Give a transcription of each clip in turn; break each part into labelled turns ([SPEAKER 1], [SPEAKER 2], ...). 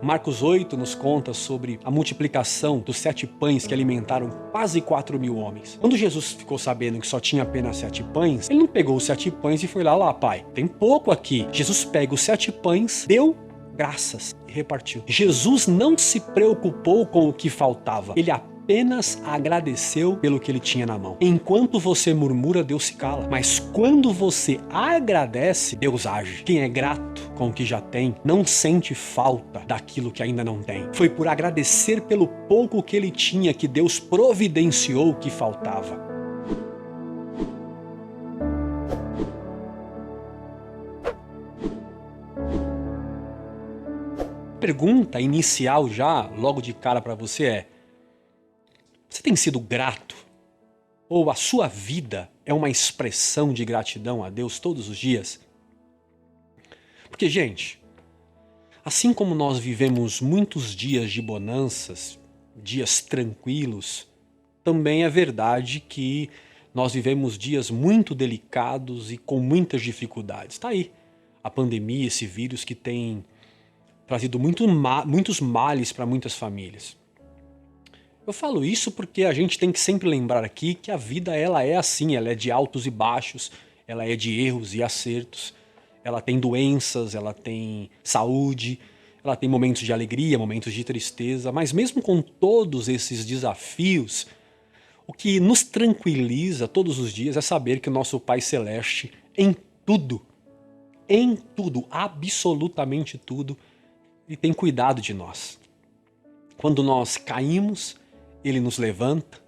[SPEAKER 1] Marcos 8 nos conta sobre a multiplicação dos 7 pães que alimentaram quase 4.000 homens. Quando Jesus ficou sabendo que só tinha apenas 7 pães, ele não pegou os 7 pães e foi lá, pai, tem pouco aqui. Jesus pega os 7 pães, deu graças e repartiu. Jesus não se preocupou com o que faltava. Ele apenas agradeceu pelo que ele tinha na mão. Enquanto você murmura, Deus se cala. Mas quando você agradece, Deus age. Quem é grato com o que já tem, não sente falta daquilo que ainda não tem. Foi por agradecer pelo pouco que ele tinha que Deus providenciou o que faltava. A pergunta inicial já, logo de cara para você é: você tem sido grato? Ou a sua vida é uma expressão de gratidão a Deus todos os dias? Porque, gente, assim como nós vivemos muitos dias de bonanças, dias tranquilos, também é verdade que nós vivemos dias muito delicados e com muitas dificuldades. Está aí a pandemia, esse vírus que tem trazido muitos males para muitas famílias. Eu falo isso porque a gente tem que sempre lembrar aqui que a vida ela é assim, ela é de altos e baixos, ela é de erros e acertos, ela tem doenças, ela tem saúde, ela tem momentos de alegria, momentos de tristeza, mas mesmo com todos esses desafios, o que nos tranquiliza todos os dias é saber que o nosso Pai Celeste em tudo, absolutamente tudo, Ele tem cuidado de nós. Quando nós caímos, Ele nos levanta.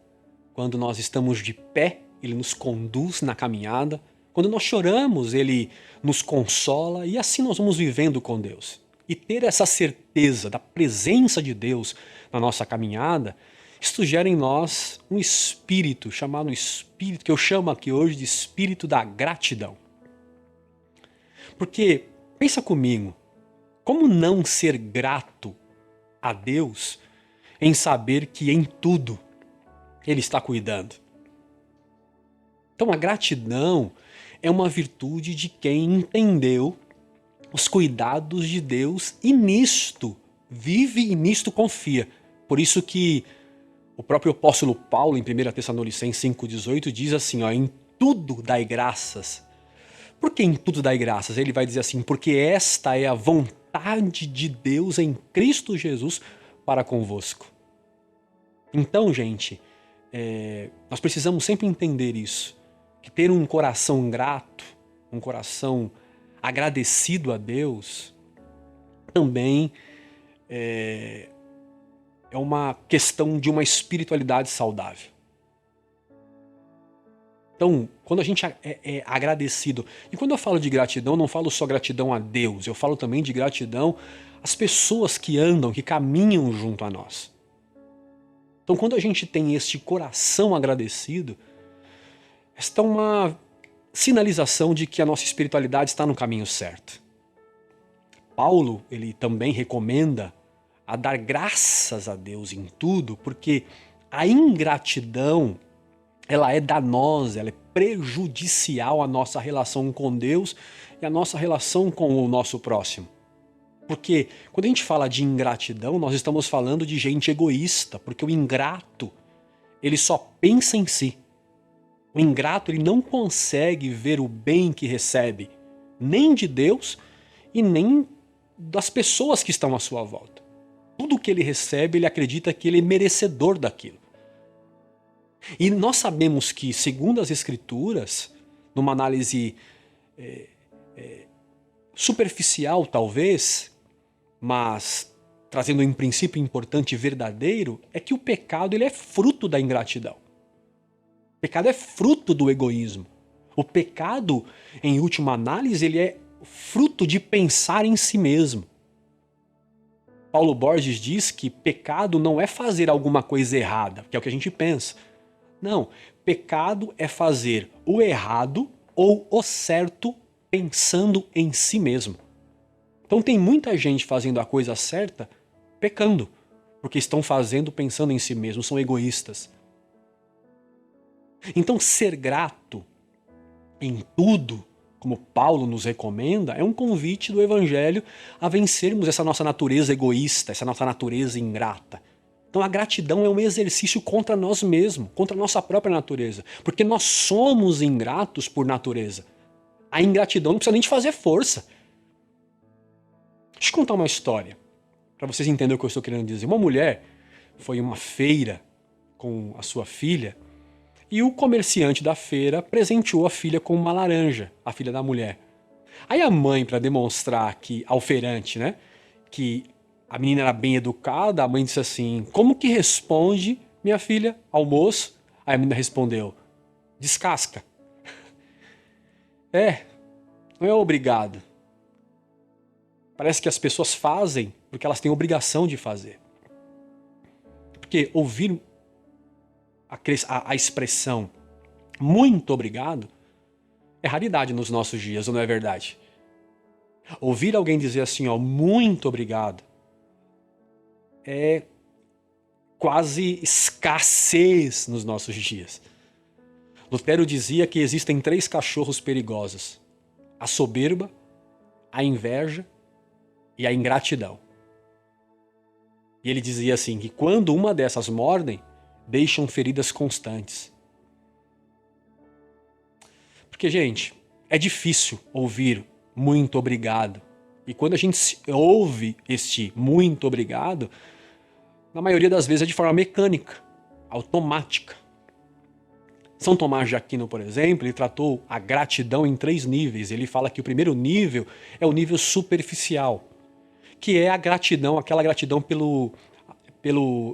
[SPEAKER 1] Quando nós estamos de pé, Ele nos conduz na caminhada. Quando nós choramos, Ele nos consola e assim nós vamos vivendo com Deus. E ter essa certeza da presença de Deus na nossa caminhada, isso gera em nós um espírito chamado espírito, que eu chamo aqui hoje de espírito da gratidão. Porque, pensa comigo, como não ser grato a Deus em saber que em tudo Ele está cuidando? Então a gratidão é uma virtude de quem entendeu os cuidados de Deus e nisto vive e nisto confia. Por isso que o próprio apóstolo Paulo em 1 Tessalonicenses 5,18 diz assim, em tudo dai graças. Por que em tudo dai graças? Ele vai dizer assim, porque esta é a vontade de Deus em Cristo Jesus para convosco. Então, gente, nós precisamos sempre entender isso, que ter um coração grato, um coração agradecido a Deus, também é uma questão de uma espiritualidade saudável. Então, quando a gente é agradecido, e quando eu falo de gratidão, eu não falo só gratidão a Deus, eu falo também de gratidão às pessoas que andam, que caminham junto a nós. Então, quando a gente tem este coração agradecido, esta é uma sinalização de que a nossa espiritualidade está no caminho certo. Paulo, ele também recomenda a dar graças a Deus em tudo, porque a ingratidão, ela é danosa, ela é prejudicial à nossa relação com Deus e à nossa relação com o nosso próximo. Porque quando a gente fala de ingratidão, nós estamos falando de gente egoísta, porque o ingrato, ele só pensa em si. O ingrato, ele não consegue ver o bem que recebe, nem de Deus e nem das pessoas que estão à sua volta. Tudo que ele recebe, ele acredita que ele é merecedor daquilo. E nós sabemos que, segundo as Escrituras, numa análise superficial talvez, mas trazendo um princípio importante e verdadeiro, é que o pecado ele é fruto da ingratidão. O pecado é fruto do egoísmo. O pecado, em última análise, ele é fruto de pensar em si mesmo. Paulo Borges diz que pecado não é fazer alguma coisa errada, que é o que a gente pensa. Não, pecado é fazer o errado ou o certo pensando em si mesmo. Então tem muita gente fazendo a coisa certa pecando, porque estão fazendo pensando em si mesmos, são egoístas. Então ser grato em tudo como Paulo nos recomenda, é um convite do Evangelho a vencermos essa nossa natureza egoísta, essa nossa natureza ingrata. Então a gratidão é um exercício contra nós mesmos, contra a nossa própria natureza, porque nós somos ingratos por natureza. A ingratidão não precisa nem de fazer força. Deixa eu contar uma história, para vocês entenderem o que eu estou querendo dizer. Uma mulher foi em uma feira com a sua filha, e o comerciante da feira presenteou a filha com uma laranja, a filha da mulher. Aí a mãe, para demonstrar que, ao feirante, né, que a menina era bem educada, a mãe disse assim: como que responde, minha filha, ao moço? Aí a menina respondeu: descasca. Não é obrigado. Parece que as pessoas fazem porque elas têm obrigação de fazer. Porque ouvir a expressão muito obrigado é raridade nos nossos dias, ou não é verdade? Ouvir alguém dizer assim, ó, muito obrigado, é quase escassez nos nossos dias. Lutero dizia que existem 3 cachorros perigosos: a soberba, a inveja e a ingratidão. E ele dizia assim, que quando uma dessas mordem, deixam feridas constantes. Porque, gente, é difícil ouvir muito obrigado. E quando a gente ouve este muito obrigado, na maioria das vezes é de forma mecânica, automática. São Tomás de Aquino, por exemplo, ele tratou a gratidão em 3 níveis. Ele fala que o primeiro nível é o nível superficial, que é a gratidão, aquela gratidão pelo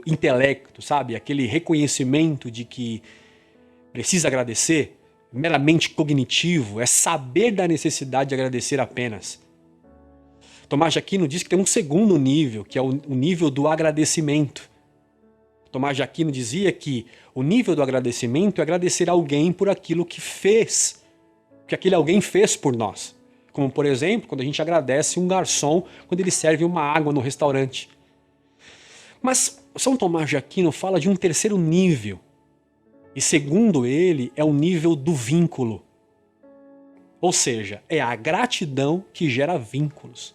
[SPEAKER 1] intelecto, sabe? Aquele reconhecimento de que precisa agradecer, meramente cognitivo, é saber da necessidade de agradecer apenas. Tomás de Aquino diz que tem um segundo nível, que é o nível do agradecimento. Tomás de Aquino dizia que o nível do agradecimento é agradecer a alguém por aquilo que fez, que aquele alguém fez por nós. Como, por exemplo, quando a gente agradece um garçom quando ele serve uma água no restaurante. Mas São Tomás de Aquino fala de um terceiro nível. E segundo ele, é o nível do vínculo. Ou seja, é a gratidão que gera vínculos.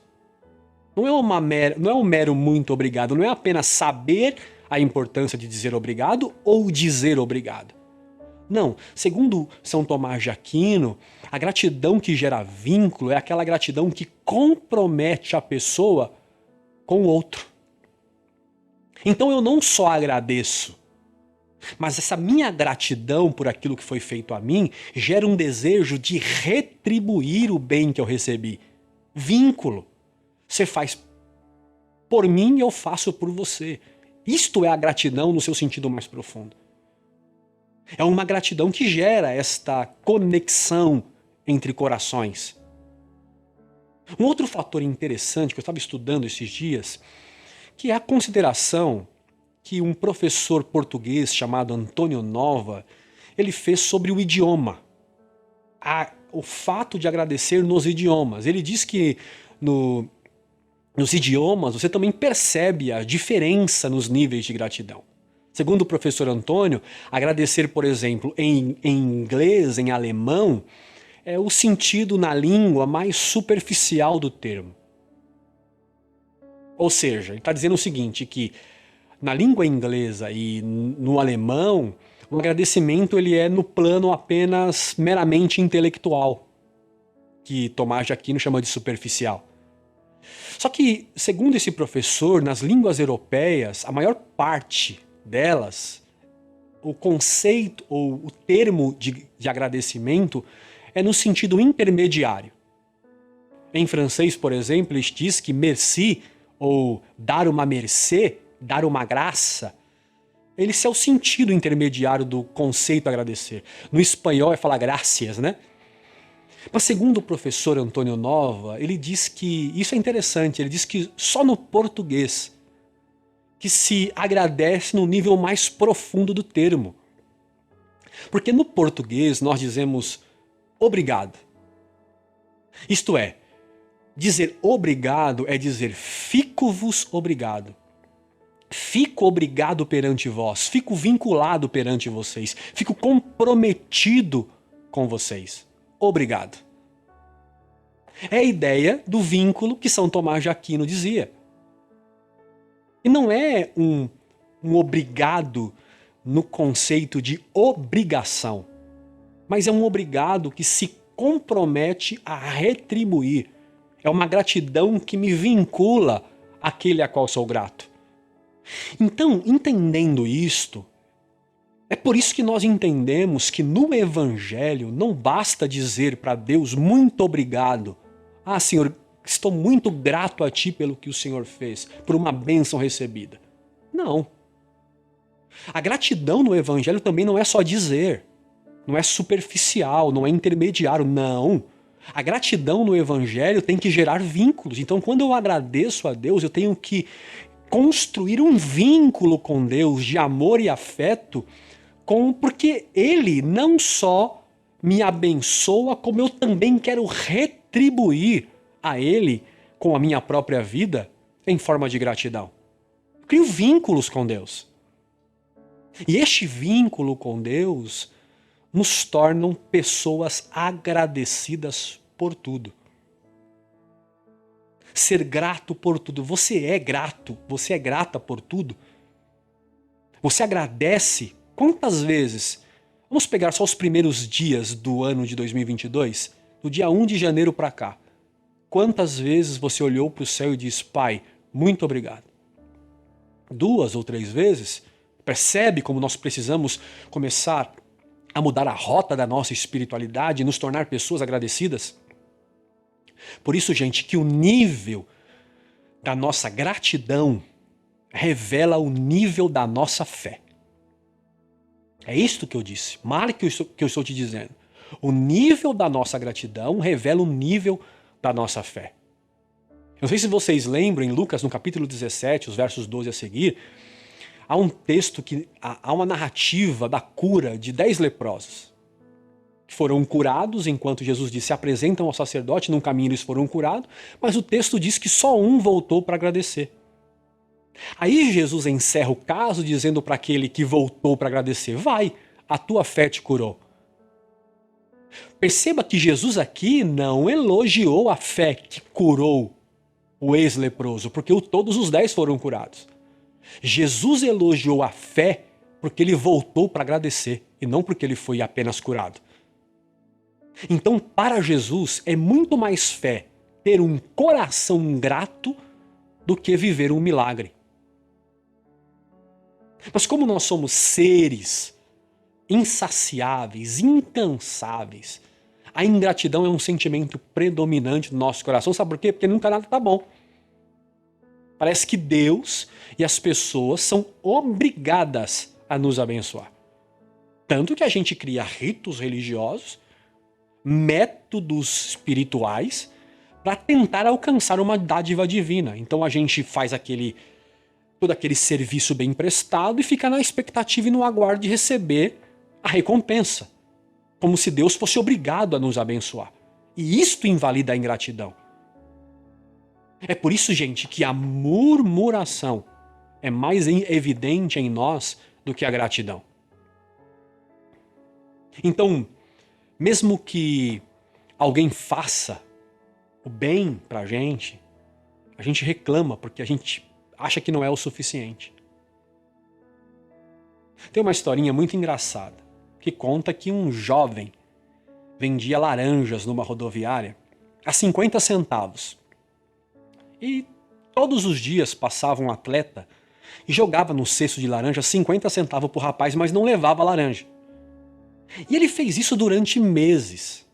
[SPEAKER 1] Não é um mero muito obrigado, não é apenas saber a importância de dizer obrigado ou dizer obrigado. Não, segundo São Tomás de Aquino, a gratidão que gera vínculo é aquela gratidão que compromete a pessoa com o outro. Então eu não só agradeço, mas essa minha gratidão por aquilo que foi feito a mim gera um desejo de retribuir o bem que eu recebi. Vínculo. Você faz por mim, eu faço por você. Isto é a gratidão no seu sentido mais profundo. É uma gratidão que gera esta conexão entre corações. Um outro fator interessante que eu estava estudando esses dias, que é a consideração que um professor português chamado Antônio Nova, ele fez sobre o idioma. O fato de agradecer nos idiomas. Ele diz que nos idiomas você também percebe a diferença nos níveis de gratidão. Segundo o professor Antônio, agradecer, por exemplo, em inglês, em alemão, é o sentido na língua mais superficial do termo. Ou seja, ele está dizendo o seguinte, que na língua inglesa e no alemão, o agradecimento ele é no plano apenas meramente intelectual, que Tomás de Aquino chama de superficial. Só que, segundo esse professor, nas línguas europeias, a maior parte delas, o conceito ou o termo de agradecimento é no sentido intermediário. Em francês, por exemplo, ele diz que merci, ou dar uma mercê, dar uma graça, esse é o sentido intermediário do conceito agradecer. No espanhol é falar gracias, né? Mas segundo o professor Antônio Nova, ele diz que, isso é interessante, ele diz que só no português que se agradece no nível mais profundo do termo. Porque no português nós dizemos obrigado. Isto é, dizer obrigado é dizer fico-vos obrigado. Fico obrigado perante vós, fico vinculado perante vocês, fico comprometido com vocês. Obrigado. É a ideia do vínculo que São Tomás de Aquino dizia. E não é um obrigado no conceito de obrigação, mas é um obrigado que se compromete a retribuir. É uma gratidão que me vincula àquele a qual sou grato. Então, entendendo isto, é por isso que nós entendemos que no Evangelho não basta dizer para Deus muito obrigado. Ah, Senhor, estou muito grato a Ti pelo que o Senhor fez, por uma bênção recebida. Não. A gratidão no Evangelho também não é só dizer, não é superficial, não é intermediário, não. A gratidão no Evangelho tem que gerar vínculos. Então, quando eu agradeço a Deus, eu tenho que construir um vínculo com Deus de amor e afeto, porque Ele não só me abençoa, como eu também quero retribuir a Ele com a minha própria vida em forma de gratidão. Eu crio vínculos com Deus. E este vínculo com Deus nos tornam pessoas agradecidas por tudo. Ser grato por tudo. Você é grato, você é grata por tudo. Você agradece. Quantas vezes? Vamos pegar só os primeiros dias do ano de 2022, do dia 1 de janeiro para cá. Quantas vezes você olhou para o céu e disse, Pai, muito obrigado? 2 ou 3 vezes? Percebe como nós precisamos começar a mudar a rota da nossa espiritualidade e nos tornar pessoas agradecidas? Por isso, gente, que o nível da nossa gratidão revela o nível da nossa fé. É isto que eu disse. Marque o que eu estou te dizendo. O nível da nossa gratidão revela o nível da nossa fé. Eu não sei se vocês lembram, em Lucas, no capítulo 17, os versos 12 a seguir, há um texto, há uma narrativa da cura de 10 leprosos. Que foram curados, enquanto Jesus disse, se apresentam ao sacerdote, num caminho eles foram curados, mas o texto diz que só um voltou para agradecer. Aí Jesus encerra o caso dizendo para aquele que voltou para agradecer, vai, a tua fé te curou. Perceba que Jesus aqui não elogiou a fé que curou o ex-leproso, porque todos os 10 foram curados. Jesus elogiou a fé porque ele voltou para agradecer e não porque ele foi apenas curado. Então, para Jesus, é muito mais fé ter um coração grato do que viver um milagre. Mas como nós somos seres insaciáveis, incansáveis, a ingratidão é um sentimento predominante do nosso coração. Sabe por quê? Porque nunca nada está bom. Parece que Deus e as pessoas são obrigadas a nos abençoar. Tanto que a gente cria ritos religiosos, métodos espirituais, para tentar alcançar uma dádiva divina. Então a gente faz todo aquele serviço bem prestado e fica na expectativa e no aguardo de receber a recompensa. Como se Deus fosse obrigado a nos abençoar. E isto invalida a ingratidão. É por isso, gente, que a murmuração é mais evidente em nós do que a gratidão. Então, mesmo que alguém faça o bem pra gente, a gente reclama porque a gente acha que não é o suficiente. Tem uma historinha muito engraçada que conta que um jovem vendia laranjas numa rodoviária a 50 centavos. E todos os dias passava um atleta e jogava no cesto de laranja 50 centavos pro rapaz, mas não levava a laranja. E ele fez isso durante meses.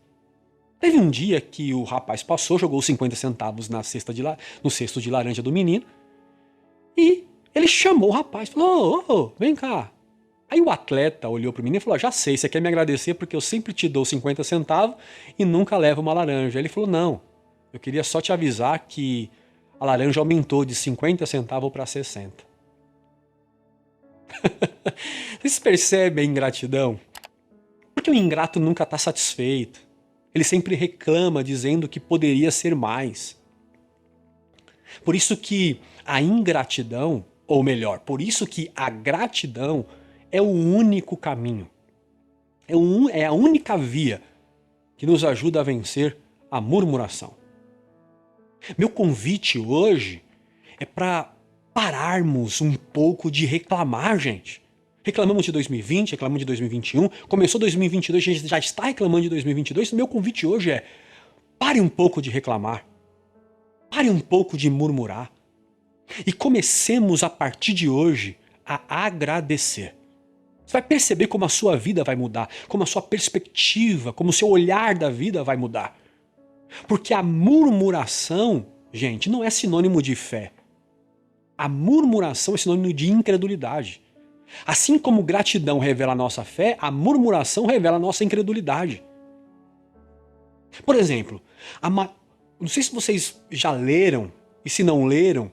[SPEAKER 1] Teve um dia que o rapaz passou, jogou 50 centavos no cesto de laranja do menino, e ele chamou o rapaz, falou, ô, vem cá. Aí o atleta olhou pro menino e falou, já sei, você quer me agradecer porque eu sempre te dou 50 centavos e nunca levo uma laranja. Ele falou, não, eu queria só te avisar que a laranja aumentou de 50 centavos para 60. Vocês percebem a ingratidão? Porque o ingrato nunca está satisfeito. Ele sempre reclama, dizendo que poderia ser mais. Por isso que a ingratidão, ou melhor, por isso que a gratidão é o único caminho. É a única via que nos ajuda a vencer a murmuração. Meu convite hoje é para pararmos um pouco de reclamar, gente. Reclamamos de 2020, reclamamos de 2021, começou 2022, a gente já está reclamando de 2022. Meu convite hoje é: pare um pouco de reclamar, pare um pouco de murmurar e comecemos a partir de hoje a agradecer. Você vai perceber como a sua vida vai mudar, como a sua perspectiva, como o seu olhar da vida vai mudar. Porque a murmuração, gente, não é sinônimo de fé. A murmuração é sinônimo de incredulidade. Assim como gratidão revela a nossa fé, a murmuração revela a nossa incredulidade. Por exemplo, não sei se vocês já leram, e se não leram,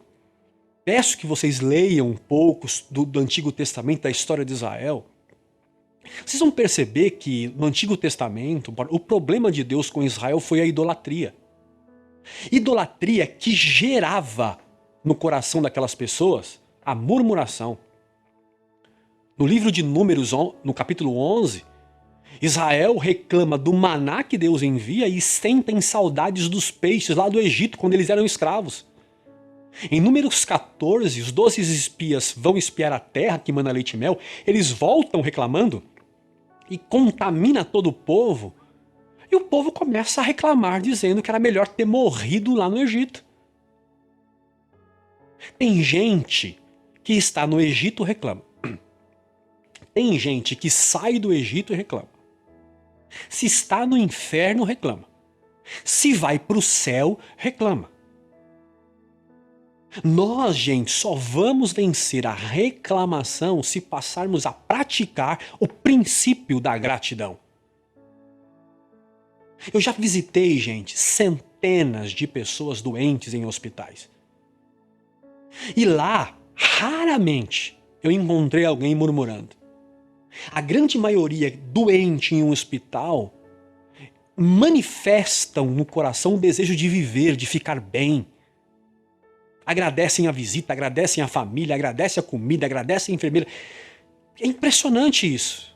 [SPEAKER 1] peço que vocês leiam um pouco do Antigo Testamento, da história de Israel. Vocês vão perceber que no Antigo Testamento, o problema de Deus com Israel foi a idolatria. Idolatria que gerava no coração daquelas pessoas a murmuração. No livro de Números, no capítulo 11, Israel reclama do maná que Deus envia e sentem saudades dos peixes lá do Egito, quando eles eram escravos. Em Números 14, os 12 espias vão espiar a terra que mana leite e mel, eles voltam reclamando e contamina todo o povo, e o povo começa a reclamar, dizendo que era melhor ter morrido lá no Egito. Tem gente que está no Egito e reclama. Tem gente que sai do Egito e reclama. Se está no inferno, reclama. Se vai para o céu, reclama. Nós, gente, só vamos vencer a reclamação se passarmos a praticar o princípio da gratidão. Eu já visitei, gente, centenas de pessoas doentes em hospitais. E lá, raramente, eu encontrei alguém murmurando. A grande maioria doente em um hospital manifestam no coração o desejo de viver, de ficar bem. Agradecem a visita, agradecem a família, agradecem a comida, agradecem a enfermeira. É impressionante isso.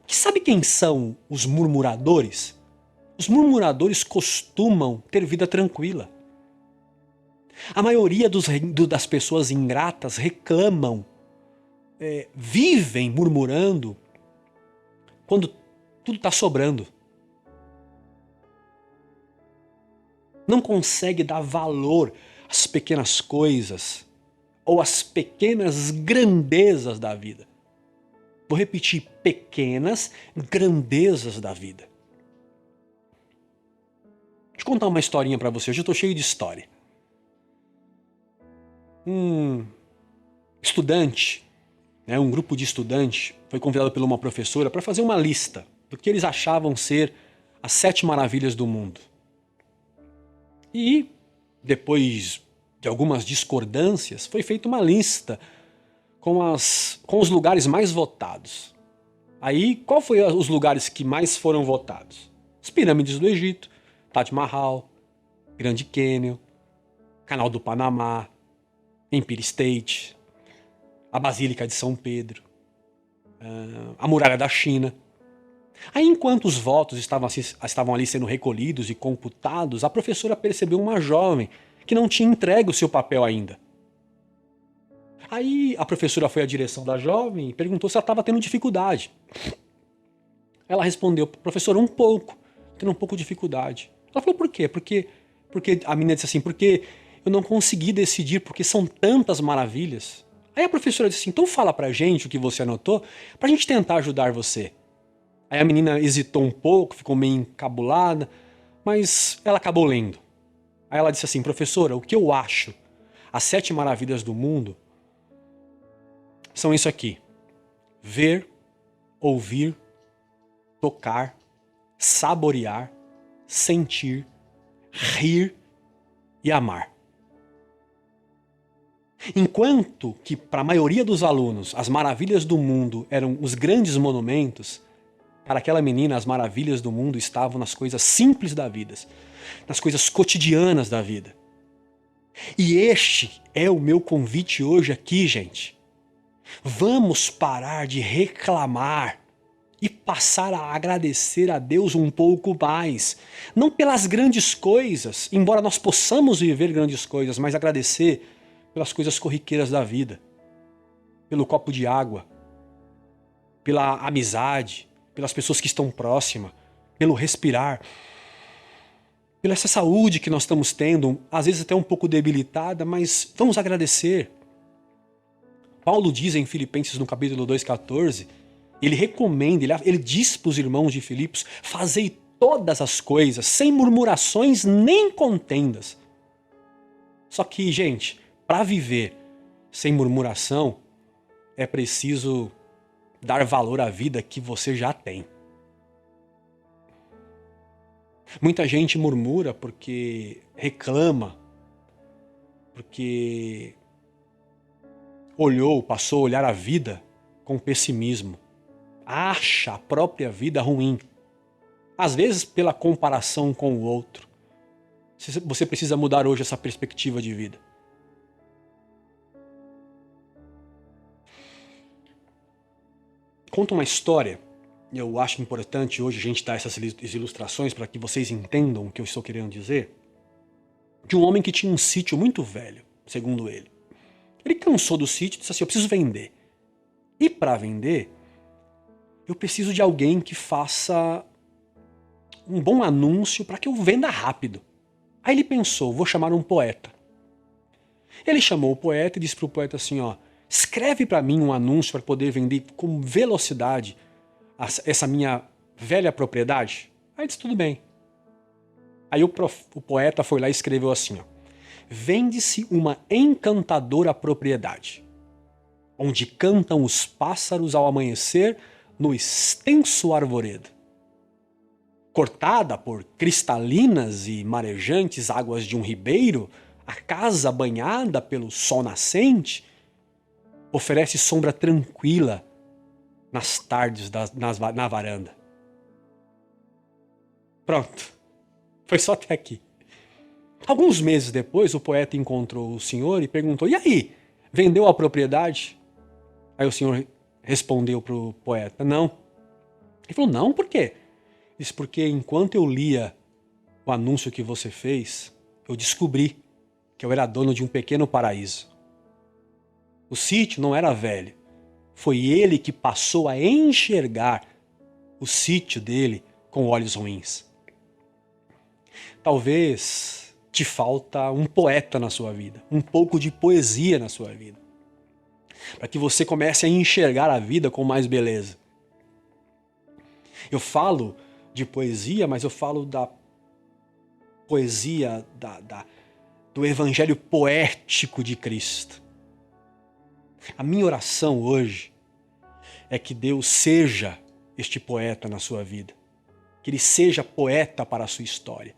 [SPEAKER 1] E sabe quem são os murmuradores? Os murmuradores costumam ter vida tranquila. A maioria das pessoas ingratas reclamam, vivem murmurando quando tudo está sobrando. Não consegue dar valor às pequenas coisas ou às pequenas grandezas da vida. Vou repetir: pequenas grandezas da vida. Deixa eu contar uma historinha para você. Hoje eu estou cheio de história. Um estudante, um grupo de estudantes, foi convidado por uma professora para fazer uma lista do que eles achavam ser as 7 maravilhas do mundo. E, depois de algumas discordâncias, foi feita uma lista com os lugares mais votados. Aí, qual foi os lugares que mais foram votados? As pirâmides do Egito, Taj Mahal, Grande Canyon, Canal do Panamá, Empire State, a Basílica de São Pedro, a Muralha da China. Aí, enquanto os votos estavam ali sendo recolhidos e computados, a professora percebeu uma jovem que não tinha entregue o seu papel ainda. Aí a professora foi à direção da jovem e perguntou se ela estava tendo dificuldade. Ela respondeu: professora, tendo um pouco de dificuldade. Ela falou: por quê? Porque a menina disse assim: porque eu não consegui decidir, porque são tantas maravilhas. Aí a professora disse assim: então fala pra gente o que você anotou, pra gente tentar ajudar você. Aí a menina hesitou um pouco, ficou meio encabulada, mas ela acabou lendo. Aí ela disse assim: professora, o que eu acho? As 7 maravilhas do mundo são isso aqui: ver, ouvir, tocar, saborear, sentir, rir e amar. Enquanto que para a maioria dos alunos as maravilhas do mundo eram os grandes monumentos, para aquela menina as maravilhas do mundo estavam nas coisas simples da vida, nas coisas cotidianas da vida. E este é o meu convite hoje aqui, gente. Vamos parar de reclamar e passar a agradecer a Deus um pouco mais. Não pelas grandes coisas, embora nós possamos viver grandes coisas, mas agradecer pelas coisas corriqueiras da vida. Pelo copo de água, pela amizade, pelas pessoas que estão próximas, pelo respirar, pela essa saúde que nós estamos tendo, às vezes até um pouco debilitada, mas vamos agradecer. Paulo diz em Filipenses no capítulo 2,14, ele recomenda, ele diz para os irmãos de Filipos, fazei todas as coisas, sem murmurações nem contendas. Só que, gente, para viver sem murmuração, é preciso dar valor à vida que você já tem. Muita gente murmura porque reclama, porque passou a olhar a vida com pessimismo. Acha a própria vida ruim. Às vezes pela comparação com o outro. Você precisa mudar hoje essa perspectiva de vida. Conta uma história, eu acho importante hoje a gente dar essas ilustrações para que vocês entendam o que eu estou querendo dizer, de um homem que tinha um sítio muito velho, segundo ele. Ele cansou do sítio e disse assim, eu preciso vender. E para vender, eu preciso de alguém que faça um bom anúncio para que eu venda rápido. Aí ele pensou, vou chamar um poeta. Ele chamou o poeta e disse para o poeta assim, ó, escreve para mim um anúncio para poder vender com velocidade essa minha velha propriedade. Aí disse, tudo bem. Aí o poeta foi lá e escreveu assim, ó, vende-se uma encantadora propriedade, onde cantam os pássaros ao amanhecer no extenso arvoredo. Cortada por cristalinas e marejantes águas de um ribeiro, a casa banhada pelo sol nascente oferece sombra tranquila nas tardes na varanda. Pronto. Foi só até aqui. Alguns meses depois, o poeta encontrou o senhor e perguntou, e aí, vendeu a propriedade? Aí o senhor respondeu para o poeta, não. Ele falou, não, por quê? Ele disse, porque enquanto eu lia o anúncio que você fez, eu descobri que eu era dono de um pequeno paraíso. O sítio não era velho. Foi ele que passou a enxergar o sítio dele com olhos ruins. Talvez te falta um poeta na sua vida, um pouco de poesia na sua vida, para que você comece a enxergar a vida com mais beleza. Eu falo de poesia, mas eu falo da poesia do evangelho poético de Cristo. A minha oração hoje é que Deus seja este poeta na sua vida, que Ele seja poeta para a sua história.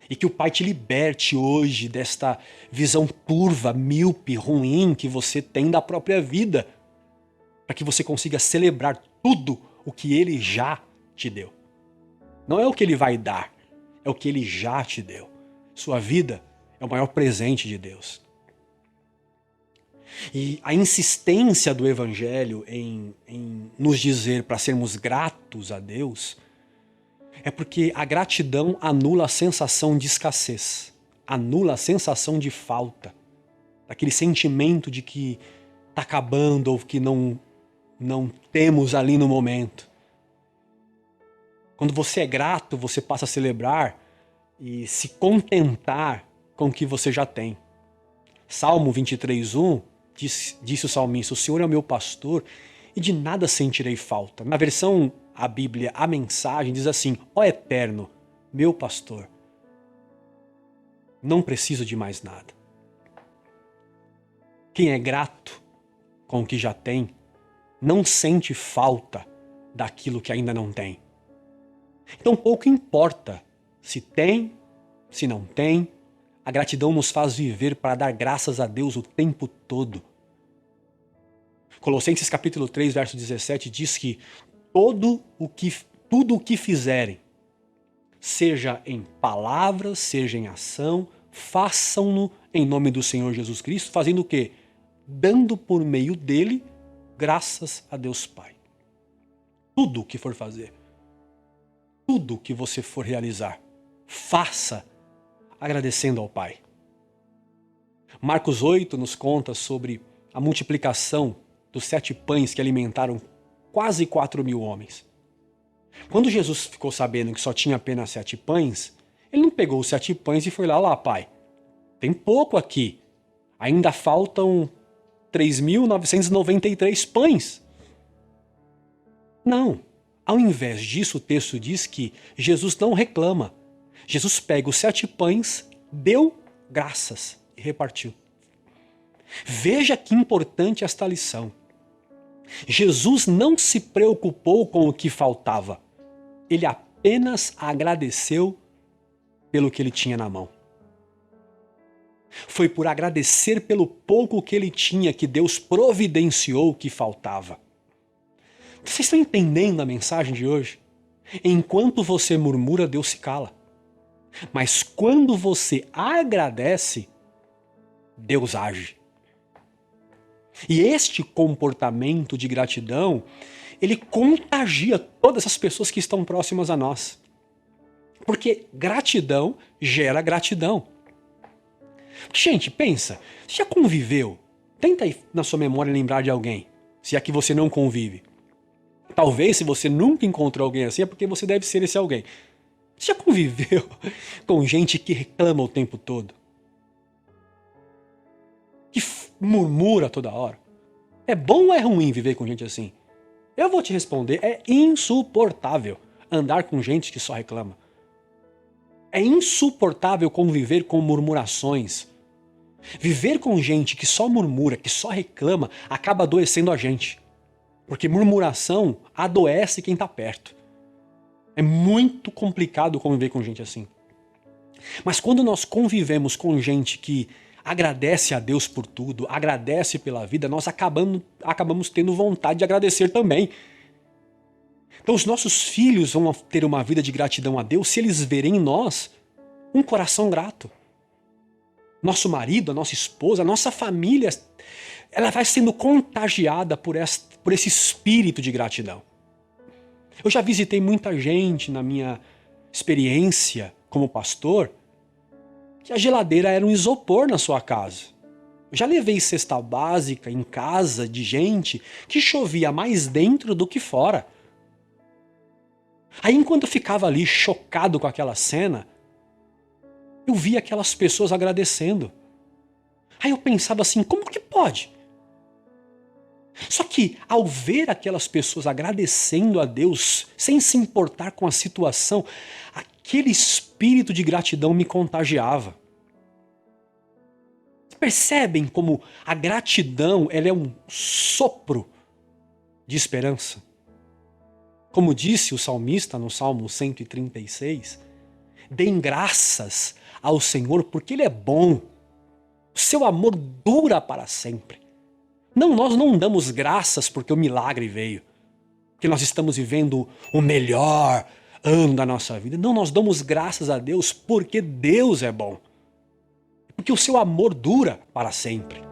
[SPEAKER 1] E que o Pai te liberte hoje desta visão turva, míope, ruim que você tem da própria vida, para que você consiga celebrar tudo o que Ele já te deu. Não é o que Ele vai dar, é o que Ele já te deu. Sua vida é o maior presente de Deus. E a insistência do Evangelho em nos dizer para sermos gratos a Deus é porque a gratidão anula a sensação de escassez, anula a sensação de falta, aquele sentimento de que está acabando ou que não temos ali no momento. Quando você é grato, você passa a celebrar e se contentar com o que você já tem. Salmo 23:1 disse o salmista, o Senhor é o meu pastor e de nada sentirei falta. Na versão, a Bíblia, a mensagem diz assim, ó Eterno, meu pastor, não preciso de mais nada. Quem é grato com o que já tem, não sente falta daquilo que ainda não tem. Então pouco importa se tem, se não tem, a gratidão nos faz viver para dar graças a Deus o tempo todo. Colossenses capítulo 3, verso 17 diz que tudo o que fizerem, seja em palavra, seja em ação, façam-no em nome do Senhor Jesus Cristo, fazendo o quê? Dando por meio dele graças a Deus Pai. tudo o que for fazer, tudo o que você for realizar, faça agradecendo ao Pai. Marcos 8 nos conta sobre a multiplicação dos 7 pães que alimentaram quase 4.000 homens. Quando Jesus ficou sabendo que só tinha apenas 7 pães, ele não pegou os 7 pães e foi lá, Pai, tem pouco aqui, ainda faltam 3.993 pães. Não, ao invés disso o texto diz que Jesus não reclama. Jesus pega os 7 pães, deu graças e repartiu. Veja que importante esta lição. Jesus não se preocupou com o que faltava. Ele apenas agradeceu pelo que ele tinha na mão. Foi por agradecer pelo pouco que ele tinha que Deus providenciou o que faltava. Vocês estão entendendo a mensagem de hoje? Enquanto você murmura, Deus se cala. Mas quando você agradece, Deus age. E este comportamento de gratidão, ele contagia todas as pessoas que estão próximas a nós. Porque gratidão gera gratidão. Gente, pensa, você já conviveu? Tenta aí na sua memória lembrar de alguém, se é que você não convive. Talvez, se você nunca encontrou alguém assim, é porque você deve ser esse alguém. Você já conviveu com gente que reclama o tempo todo? Que murmura toda hora? É bom ou é ruim viver com gente assim? Eu vou te responder, é insuportável andar com gente que só reclama. É insuportável conviver com murmurações. Viver com gente que só murmura, que só reclama, acaba adoecendo a gente. Porque murmuração adoece quem está perto. É muito complicado conviver com gente assim. Mas quando nós convivemos com gente que agradece a Deus por tudo, agradece pela vida, nós acabamos tendo vontade de agradecer também. Então os nossos filhos vão ter uma vida de gratidão a Deus se eles verem em nós um coração grato. Nosso marido, a nossa esposa, a nossa família, ela vai sendo contagiada por esse espírito de gratidão. Eu já visitei muita gente na minha experiência como pastor, que a geladeira era um isopor na sua casa. Eu já levei cesta básica em casa de gente que chovia mais dentro do que fora. Aí enquanto eu ficava ali chocado com aquela cena, eu via aquelas pessoas agradecendo. Aí eu pensava assim, como que pode? Só que ao ver aquelas pessoas agradecendo a Deus, sem se importar com a situação, aquele espírito de gratidão me contagiava. Percebem como a gratidão ela é um sopro de esperança? Como disse o salmista no Salmo 136, deem graças ao Senhor porque Ele é bom. O seu amor dura para sempre. Não, nós não damos graças porque o milagre veio. Porque nós estamos vivendo o melhor ano da nossa vida. Não, nós damos graças a Deus porque Deus é bom. Porque o seu amor dura para sempre.